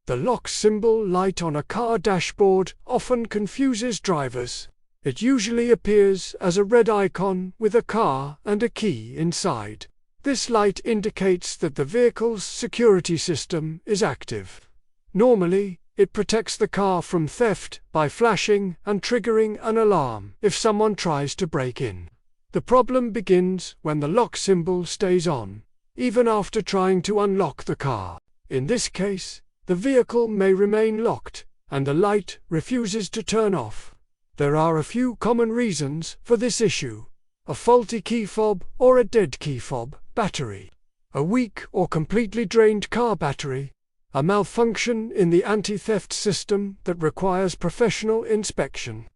The lock symbol light on a car dashboard often confuses drivers. It usually appears as a red icon with a car and a key inside. This light indicates that the vehicle's security system is active. Normally, it protects the car from theft by flashing and triggering an alarm if someone tries to break in. The problem begins when the lock symbol stays on, even after trying to unlock the car. In this case, the vehicle may remain locked, and the light refuses to turn off. There are a few common reasons for this issue: a faulty key fob or a dead key fob battery, a weak or completely drained car battery, a malfunction in the anti-theft system that requires professional inspection.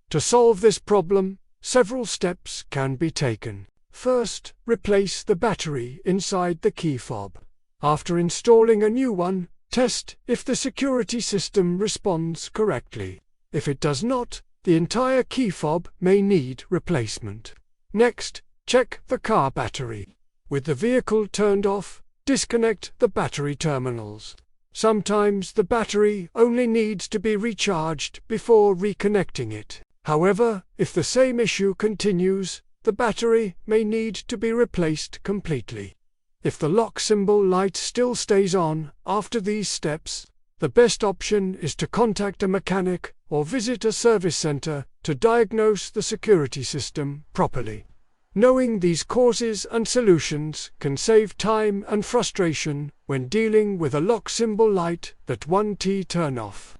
To solve this problem, several steps can be taken. First, replace the battery inside the key fob. After installing a new one, test if the security system responds correctly. If it does not, the entire key fob may need replacement. Next, check the car battery. With the vehicle turned off, disconnect the battery terminals. Sometimes the battery only needs to be recharged before reconnecting it. However, if the same issue continues, the battery may need to be replaced completely. If the lock symbol light still stays on after these steps, the best option is to contact a mechanic or visit a service center to diagnose the security system properly. Knowing these causes and solutions can save time and frustration when dealing with a lock symbol light that won't turn off.